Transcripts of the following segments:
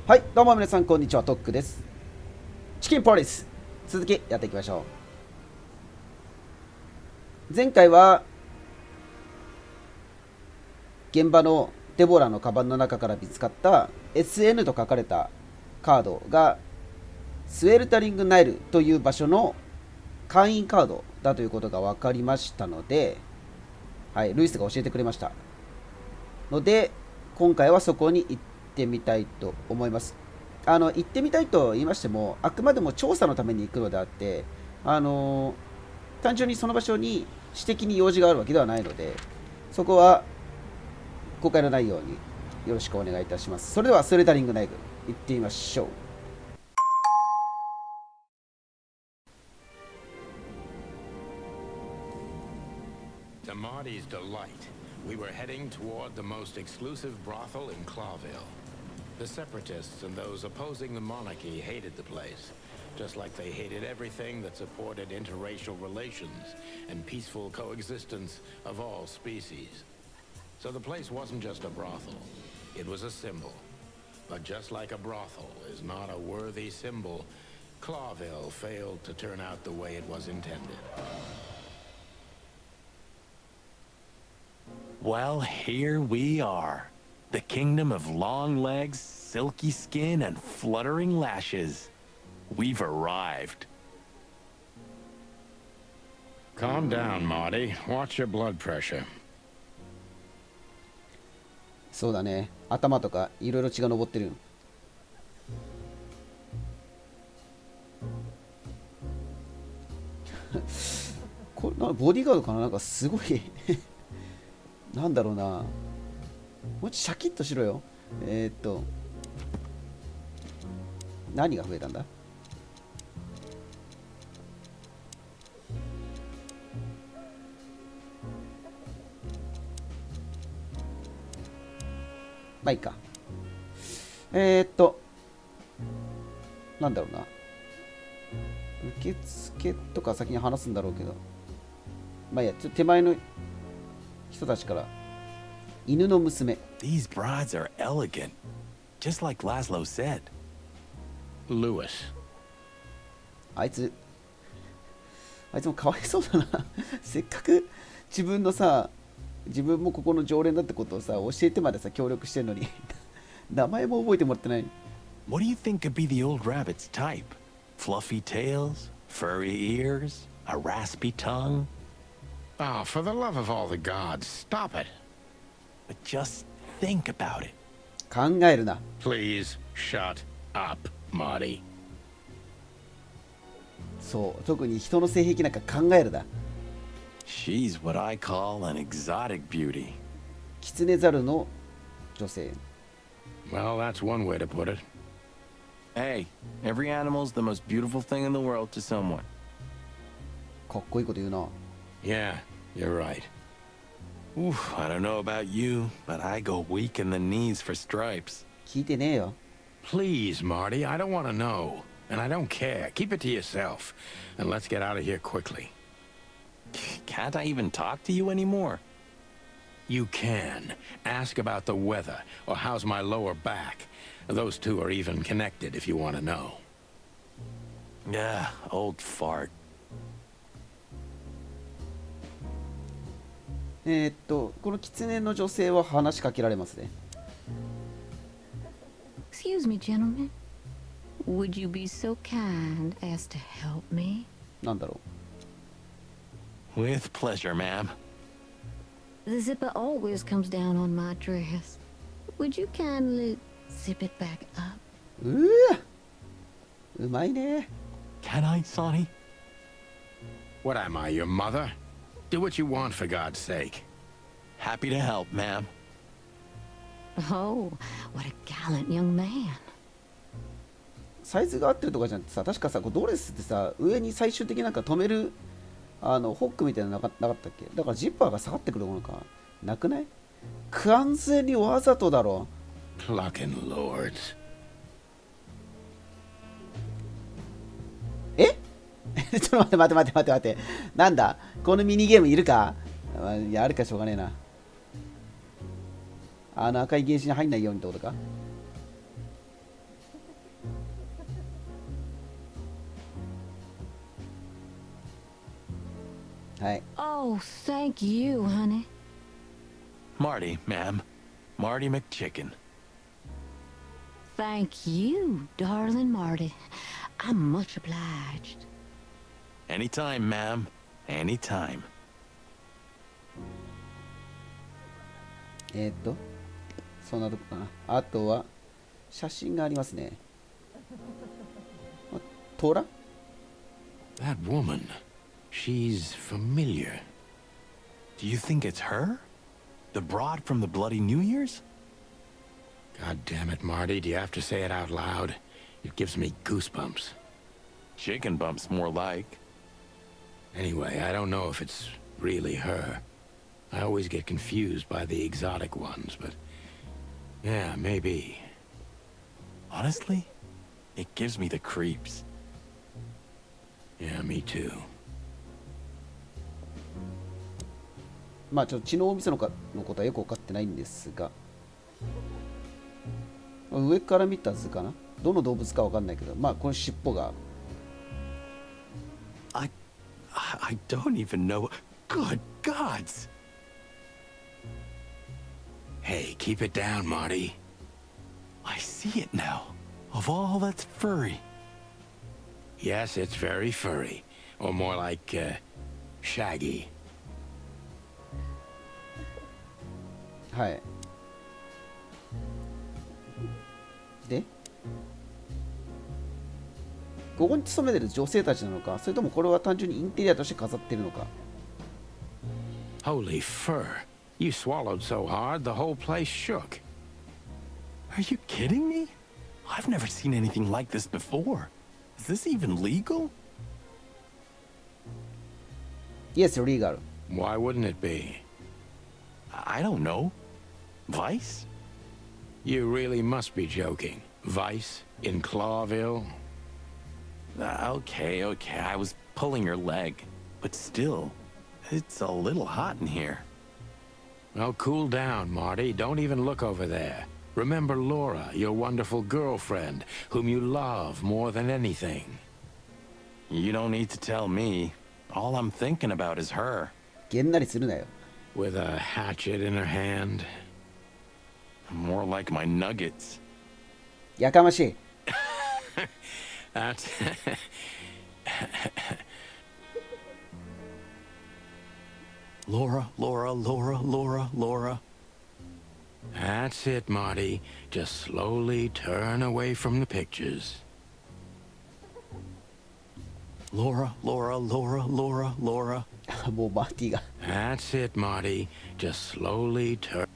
はい、どうも皆さんこんにちは、トックです。チキンポリス、続きやっていきましょう。前回は現場のデボラのカバンの中から見つかった SN と書かれたカードがスウェルタリングナイルという場所の会員カードだということが分かりましたので、はい、ルイスが教えてくれましたので、今回はそこに行ってみたいと思います。行ってみたいと言いましても、あくまでも調査のために行くのであって、単純にその場所に私的に用事があるわけではないので、そこは誤解のないようによろしくお願いいたします。それではスウェルタリングナイフ行ってみましょう。To Marty's delight, we were heading toward the most exclusive brothel in Clawville. The separatists and those opposing the monarchy hated the place, just like they hated everything that supported interracial relations and peaceful coexistence of all species. So the place wasn't just a brothel, it was a symbol. But just like a brothel is not a worthy symbol, Clawville failed to turn out the way it was intended. Well, here we are. The kingdom of long legs, silky skin, and fluttering lashes. We've arrived. Calm down, Marty. Watch your blood pressure. そうだね。頭とかいろいろ血が上ってる。これボディーガードかな、なんかすごいなんだろうな。もうちょっとシャキッとしろよ。何が増えたんだ？まあいいか。なんだろうな。受付とか先に話すんだろうけど。まあいいや、ちょっと手前の人たちから。犬の娘。These brides are elegant, just like Laszlo said. Lewis. あいつもかわいそうだなせっかく自分もここの常連だってことをさ、教えてまでさ、協力してんのに名前も覚えてもらってない。What do you think could be the old rabbit's type? Fluffy tails, furry ears, a raspy tongue? Oh, for the love of all the gods, stop it. But just think about it. 考えるな。 Please shut up, Marty. そう、特に人の性癖なんか考えるな。She's what I call an exotic beauty. キツネザルの女性。 Well, that's one way to put it. Hey, every animal's the most beautiful thing in the world to someone. かっこいいこと言うな。 Yeah, you're right. Oof, I don't know about you, but I go weak in the knees for stripes. 聞いてねえよ。 Please, Marty, I don't want to know. And I don't care. Keep it to yourself. And let's get out of here quickly. Can't I even talk to you anymore? You can. Ask about the weather, or how's my lower back. Those two are even connected if you want to know. Yeah, old fart. このキツネの女性は話しかけられますね。 Excuse me, gentlemen. Would you be so kind as to help me? なんだろ With pleasure, ma'am. The zipper always comes down on my dress. Would you kindly zip it back up? うまいね。 Can I, Sonny? What am I, your mother? Do what you want, for God's sake. Happy to help, ma'am. Oh, what a gallant young man. サイズが合ってるとかじゃなくてさ、確かさ、こうドレスってさ、上に最終的になんか止めるホックみたいなのなかったっけ？だからジッパーが下がってくるものかなくない？完全にわざとだろ。 Clucking lords. えちょっと待って。なんだこのミニゲームいるか？いや、あるかしょうがねえな。赤いゲージに入んないようにってことか。はい。Oh, thank you, honey. Marty, ma'am. Marty McChicken. Thank you, darling Marty. I'm much obliged. Anytime, ma'am. Anytime. そんなとこかな。あとは、写真がありますね。虎 That woman. She's familiar. Do you think it's her? The broad from the Bloody New Year's? God damn it, Marty. Do you have to say it out loud? It gives me goosebumps. Chicken bumps, more like. Anyway, I don't know if it's really her. I always get confused by the exotic ones, but... yeah, maybe. Honestly, it gives me the creeps. Yeah, me too. まあちょっと知能お店のことはよく分かってないんですが、上から見た図かな。どの動物か分かんないけど、まあこの尻尾が。I don't even know. Good gods! Hey, keep it down, Marty. I see it now. Of all that's furry. Yes, it's very furry. Or more like, shaggy. はい。で、ここに勤めてる女性たちなのか、それともこれは単純にインテリアとして飾ってるのか。Holy fur. You swallowed so hard, the whole place shook. Are you kidding me? I've never seen anything like this before. Is this even legal? Yes, legal. Why wouldn't it be? I don't know. Vice? You really must be joking. Vice in Clawville? Okay, I was pulling your leg. But still, it's a little hot in here. Well, cool down, Marty. Don't even look over there. Remember Laura, your wonderful girlfriend, whom you love more than anything. You don't need to tell me. All I'm thinking about is her. げんなりするなよ。 With a hatchet in her hand. More like my nuggets. やかましい。That's... Laura. That's it, Marty. Just slowly turn away from the pictures. Laura. もうマーティが。That's it, Marty. Just slowly turn...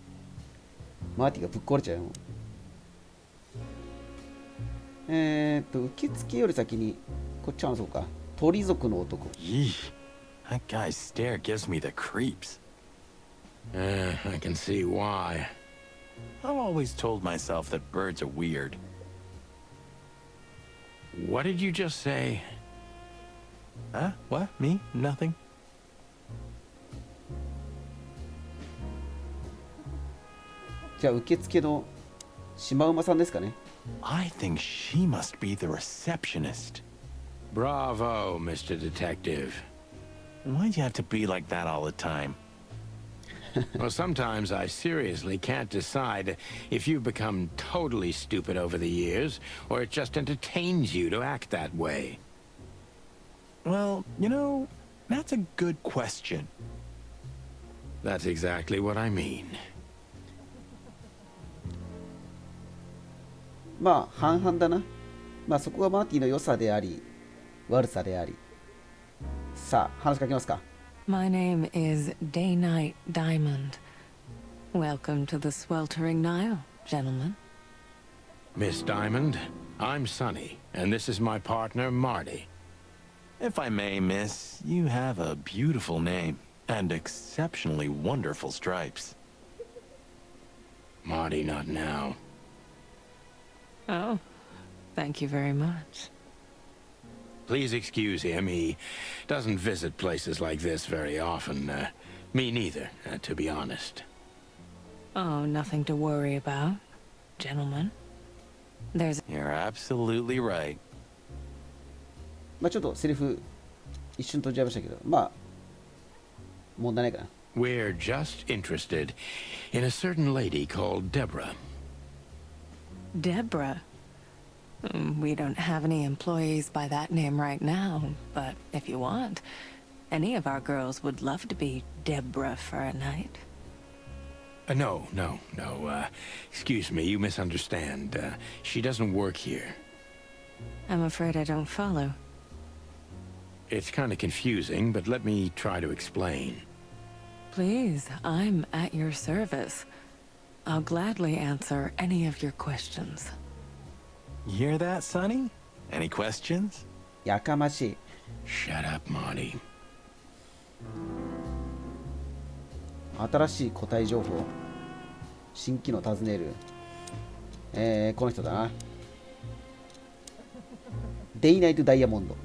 マーティがぶっ壊れちゃうよ。受付より先に、こっちはそうか。鳥族の男。Yee. That guy's stare gives me the creeps. I can see why. I've always told myself that birds are weird. What did you just say? Huh? What? Me? Nothing? じゃあ受付のシマウマさんですかね。I think she must be the receptionist. Bravo, Mr. Detective. Why'd you have to be like that all the time? Well, sometimes I seriously can't decide if you've become totally stupid over the years, or it just entertains you to act that way. Well, you know, that's a good question. That's exactly what I mean. まあ半々だな。まあそこがマーティの良さであり、悪さであり。さあ、話しかけますか。My name is Day-Night Diamond. Welcome to the sweltering Nile, gentlemen. Miss Diamond, I'm Sonny, and this is my partner, Marty. If I may, miss, you have a beautiful name and exceptionally wonderful stripes. Marty, not now. Oh, thank you very much. Please excuse him. He doesn't visit places like this very often. Me neither, to be honest. Oh, nothing to worry about, gentlemen. There's... You're absolutely right. まあちょっとセリフ一瞬飛んじゃいましたけど、まあ問題ないかな。 We're just interested in a certain lady called Deborah. Deborah. We don't have any employees by that name right now, but if you want, any of our girls would love to be Deborah for a night. No. Excuse me, you misunderstand. She doesn't work here. I'm afraid I don't follow. It's kind of confusing, but let me try to explain. Please, I'm at your service. I'll gladly answer any of your questions. You hear that, Sonny? Any questions? やかましい。 Shut up, Marty. 新しい個体情報。新機能尋ねる。この人だな。デイナイトダイヤモンド。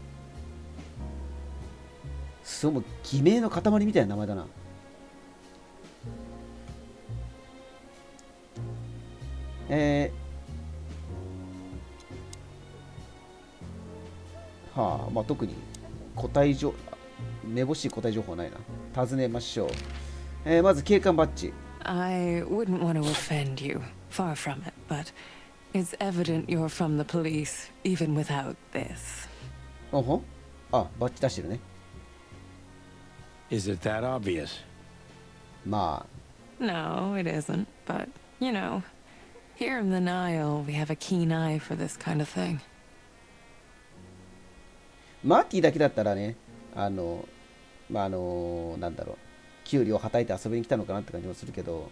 そう、もう偽名の塊みたいな名前だな。はあ、まあ特に個体情めぼしい個体情報はないな。尋ねましょう。まず警官バッジ。I wouldn't want to offend you, far from it, but it's evident you're from the police, even without this. おほあ、バッジ出してるね。 Is it that obvious? ま No, it isn't, but, you know, here in the Nile, we have a keen eye for this kind of thing. マーティだけだったらね、なんだろう、給料はたいて遊びに来たのかなって感じもするけど、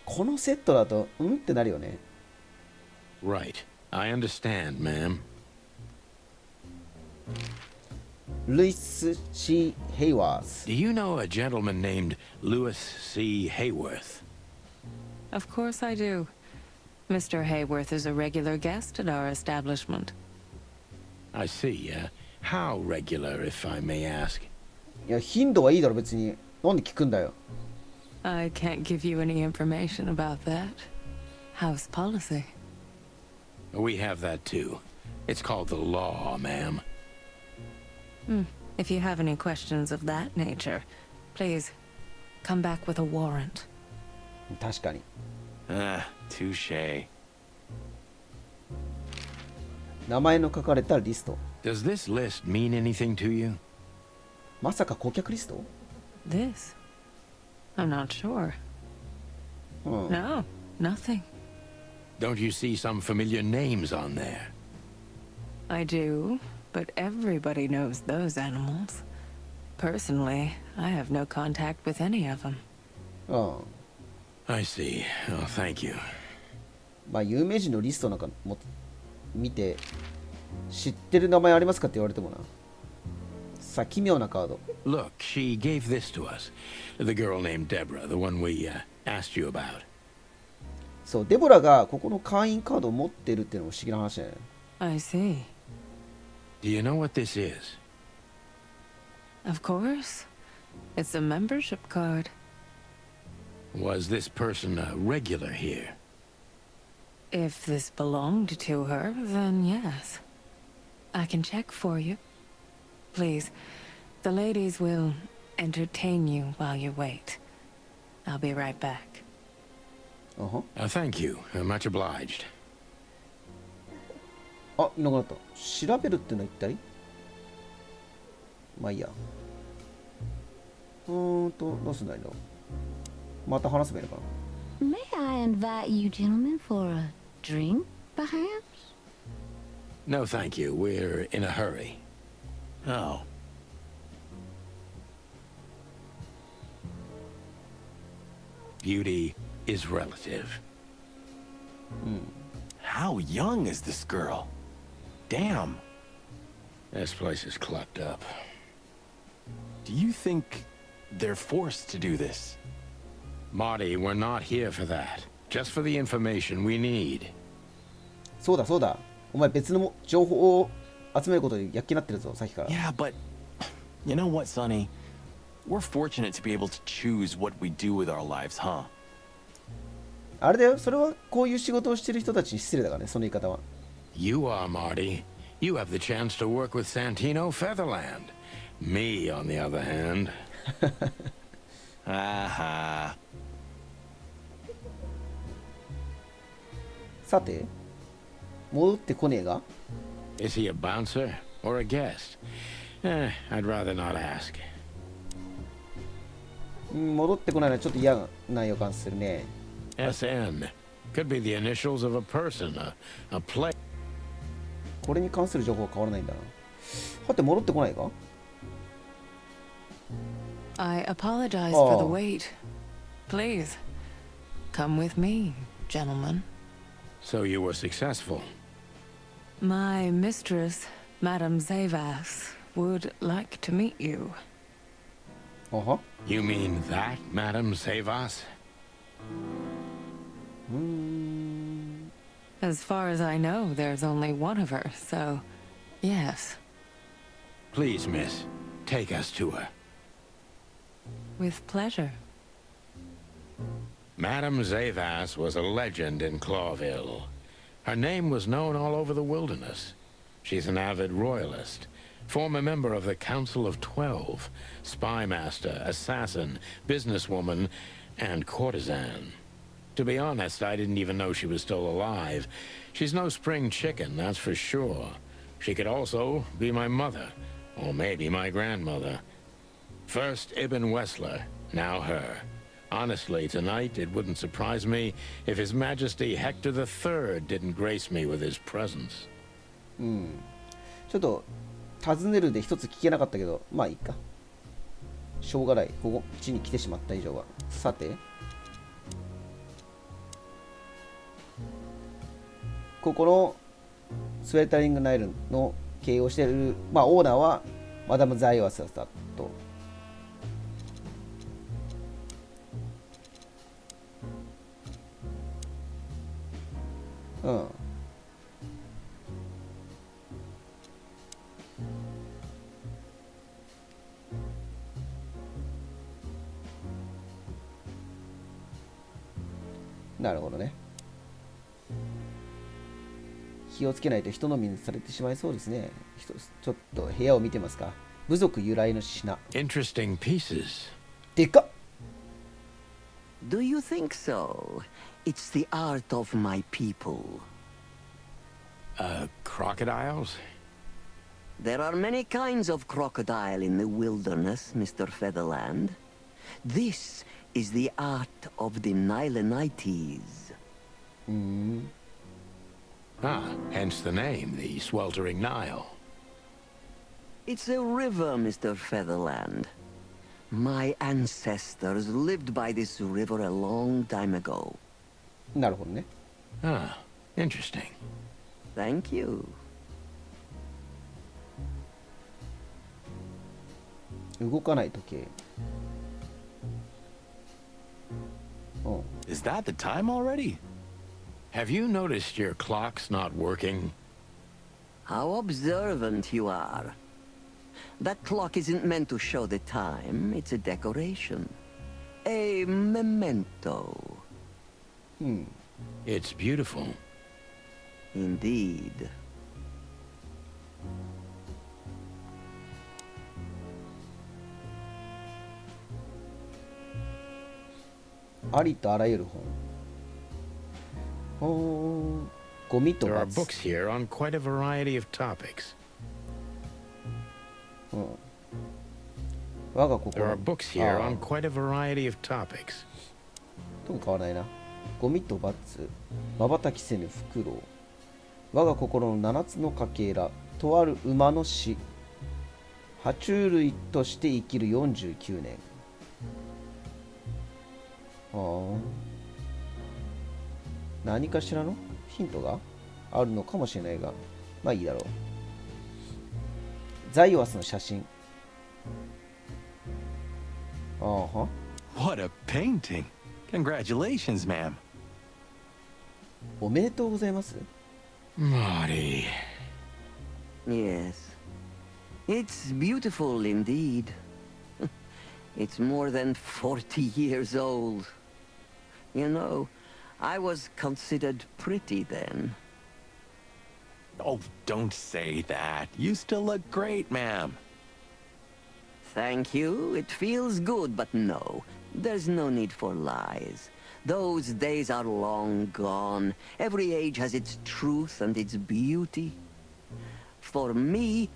このセットだと、うんってなるよね。Right. I understand, ma'am. ルイス・ C ・ヘイワース。 Do you know a gentleman named Louis C. Hayworth? Of course I do. Mr. Hayworth is a regular guest at our establishment. I see. How regular, if I may ask? いや、頻度はいいだろ、別に。なんで聞くんだよ。I can't give you any information about that. House policy. We have that too. It's called the law, ma'am. If you have any questions of that nature, please come back with a warrant. 確かに。 Touche. 名前の書かれたリスト。 Does this list mean anything to you? まさか顧客リスト？ This? I'm not sure. No, nothing. Don't you see some familiar names on there? I do, but everybody knows those animals. Personally, I have no contact with any of them. うん。 I see. Oh, thank you. まあ、有名人のリストなんかも見て、知ってる名前ありますかって言われてもな。さあ、奇妙なカード。 Look, she gave this to us. The girl named Deborah, the one we asked you about. そう、デボラがここの会員カードを持ってるっていうのも不思議な話だよね。I see. Do you know what this is? Of course. It's a membership card. Was this person a regular here? If this belonged to her, then yes. I can check for you. Please, the ladies will entertain you while you wait. I'll be right back. Thank you. Much obliged. あ、いなくなった。調べるってのは一体？まあいいや。どうすんだいの？また話せばいいのかな？ May I invite you gentlemen for a drink, perhaps? No, thank you. We're in a hurry. Oh. Beauty is relative. How young is this girl? Damn. This place is clucked up. Do you think they're forced to do this? Marty, we're not here for that. Just for the information we need. そうだそうだ。お前別の情報を集めることに躍起になってるぞ、さっきから。 Yeah, but you know what, Sonny? We're fortunate to be able to choose what we do with our lives, huh? あれだよ、それはこういう仕事をしてる人たちに失礼だからね、その言い方は。You are, Marty. You have the chance to work with Santino Featherland. Me, on the other hand. Aha. さて、戻ってこねえが Is he a bouncer or a guest? I'd rather not ask. 戻ってこないのはちょっと嫌な予感するね。 SN. Could be the initials of a person, a place. これに関する情報は変わらないんだな。はて、戻ってこないか I apologize for the Oh. wait. Please, come with me, gentlemen. So you were successful. My mistress, Madame Zavas, would like to meet you. あは You mean that, Madame Savas? As far as I know, there's only one of her, so yes, Please, miss, take us to her. with pleasure. Madame Zavas was a legend in Clawville. Her name was known all over the wilderness. She's an avid royalist, former member of the Council of 12, spy master, assassin, businesswoman, and courtesan. To be honest, I didn't even know she was still alive. She's no spring chicken, that's for sure. She could also be my mother, or maybe my grandmother. First Ibn Wessler, now her. Honestly, tonight it wouldn't surprise me if His Majesty Hector III didn't grace me with his presence. ちょっと尋ねるで一つ聞けなかったけど、まあいいか。しょうがない。こっちに来てしまった以上は。さて、ここのスウェルタリングナイルの経営をしている、まあ、オーナーはマダム・ザイワスだと。うん。なるほどね。気をつけないと人飲みにされてしまいそうですね。ちょっと部屋を見てますか。部族由来の品。 Interesting pieces. でかっ。 Do you think so? It's the art of my people. Crocodiles? There are many kinds of crocodile in the wilderness, Mr. Featherland. This is the art of the Nilenites. Ah, hence the name, the sweltering Nile. It's a river, Mr. Featherland. My ancestors lived by this river a long time ago. なるほどね。 Ah, interesting. Thank you. 動かない時計。うん。 Is that the time already? Have you noticed your clock's not working? How observant you are. That clock isn't meant to show the time. It's a decoration. A memento. It's beautiful. Indeed. ありとあらゆる本。ゴミと There are 罰。 books here on quite a variety of topics. 我が There 心 are books here あ on quite a variety of topics. 特に変わらないな。ゴミと罰。瞬きせぬフクロウ。我が心の七つのかけら。とある馬の死。爬虫類として生きる49年。何かしらのヒントがあるのかもしれないが、まあいいだろう。ザイワスの写真。What a painting! Congratulations, ma'am. おめでとうございます。 Marty. Yes. It's beautiful indeed. It's more than 40 years old. You know, I was considered pretty then. Oh, don't say that. You still look great, ma'am. Thank you. It feels good, but no. there's no need for lies. Those days are long gone. Every age has its truth and its beauty. For me,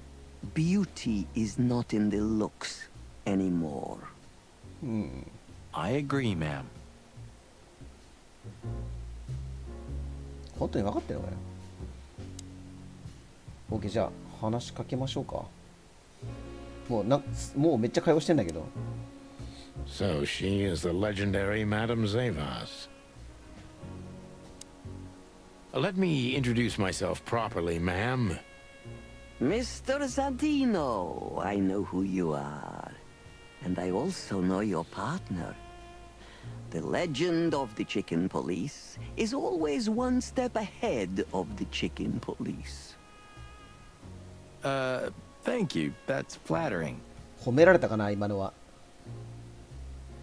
beauty is not in the looks anymore. I agree, ma'am. 本当に分かってるのかよ。OK、じゃあ話しかけましょうか。もうめっちゃ会話してんだけど。So she is the legendary Madame Zavas. Let me introduce myself properly, ma'am. Mr. Santino, I know who you are. And I also know your partner. The legend of the Chicken Police is always one step ahead of the Chicken Police. Thank you. That's flattering. 褒められたかな今のは。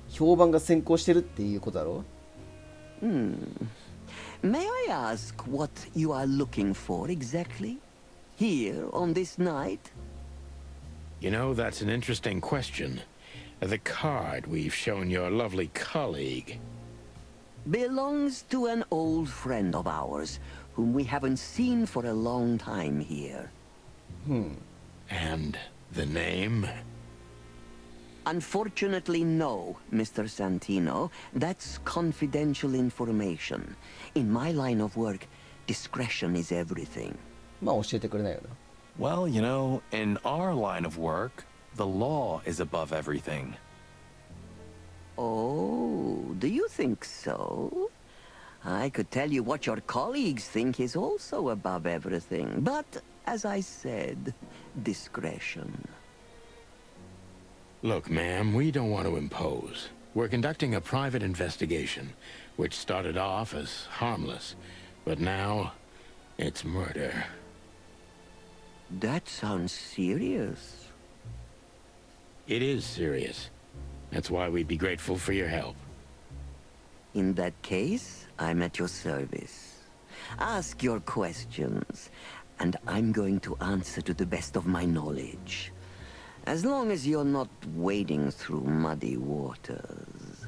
評判が先行してるっていうことだろ。May I ask what you are looking for exactly? Here on this night? You know, that's an interesting question. The card we've shown your lovely colleague Belongs to an old friend of ours, whom we haven't seen for a long time here. and the name. Unfortunately, no, Mr. Santino. That's confidential information. In my line of work, discretion is everything. まあ教えてくれないよな。Well, you know, in our line of work, the law is above everything. Oh, do you think so? I could tell you what your colleagues think is also above everything, but, as I said, discretion. Look, ma'am, we don't want to impose. We're conducting a private investigation, which started off as harmless, but now it's murder. That sounds serious. It is serious. That's why we'd be grateful for your help. In that case, I'm at your service. Ask your questions, and I'm going to answer to the best of my knowledge. As long as you're not wading through muddy waters.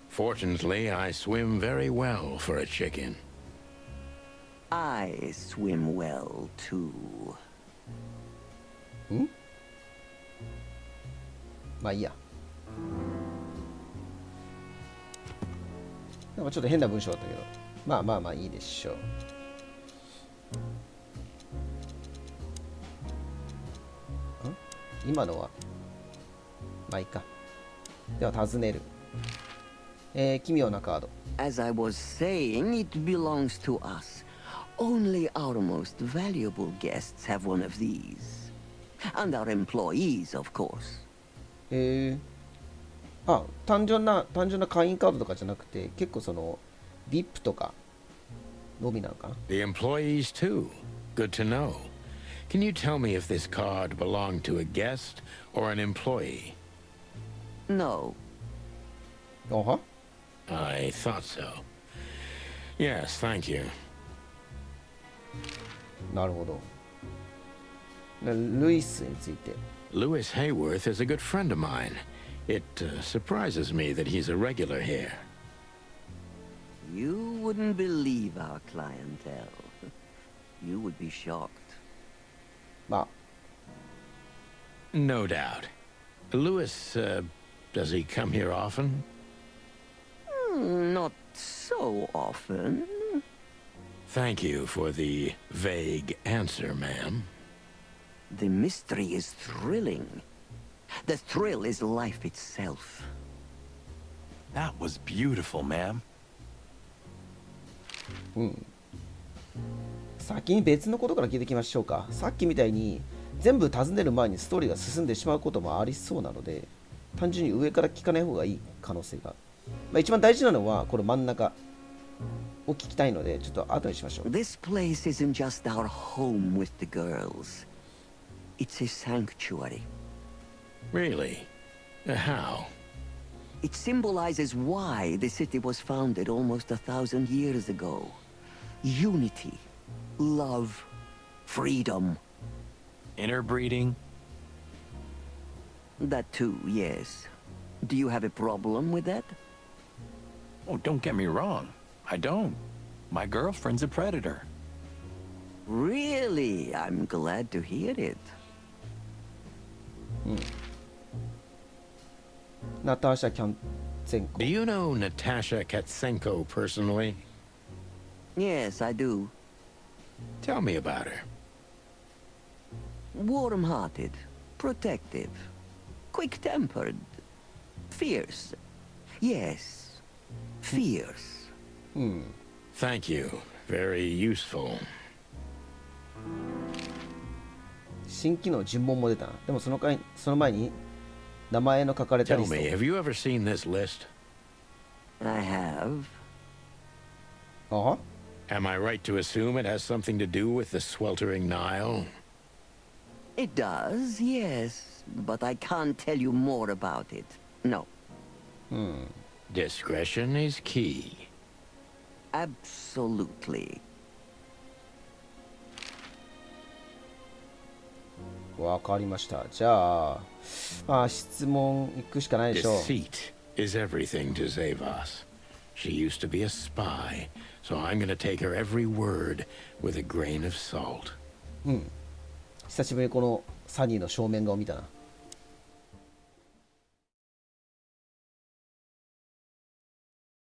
Fortunately, I swim very well for a chicken. I swim well, too. まあいいや。なんかちょっと変な文章だったけど、まあいいでしょう。今のはまあいいか。では尋ねる。奇妙なカード。As I was saying, it belongs to us. Only our most valuable guests have one of these. And our employees, of course. 単純な会員カードとかじゃなくて、結構その VIP とかのみなのかな。The employees, too. Good to know. Can you tell me if this card belonged to a guest or an employee? No. I thought so. Yes, thank you. なるほど。ルイスについて。Louis Hayworth is a good friend of mine. It surprises me that he's a regular here. You wouldn't believe our clientele. You would be shocked. まあ No doubt. Louis, does he come here often? Not so often. Thank you for the vague answer, ma'am. The mystery is thrilling. The thrill is life itself. That was beautiful, ma'am. 先に別のことから聞いていきましょうか。さっきみたいに全部尋ねる前にストーリーが進んでしまうこともありそうなので、単純に上から聞かない方がいい可能性が。一番大事なのはこの真ん中を聞きたいので、ちょっと後にしましょう。This place isn't just our home with the girls. It's a sanctuary. Really? How? It symbolizes why the city was founded almost 1,000 years ago. Unity, love, freedom. Interbreeding? That too, yes. Do you have a problem with that? Oh, don't get me wrong. I don't. My girlfriend's a predator. Really? I'm glad to hear it. ナターシャ・キャンツェンコ Do you know Natasha Katsenko personally? Yes, I do. Tell me about her. Warm-hearted, protective, quick-tempered, fierce. Yes, fierce. Thank you. Very useful. 新機能尋問も出たな。でもその前に名前の書かれた Tell リスト me, have you ever seen this list? I have. ああ Am I right to assume it has something to do with the sweltering Nile? It does, yes, but I can't tell you more about it. No, Discretion is key. absolutely. わかりました。じゃあ、まあ質問行くしかないでしょう。 Deceit is everything to Zavos. She used to be a spy, so I'm gonna take her every word with a grain of salt. 久しぶりにこのサニーの正面顔見たな。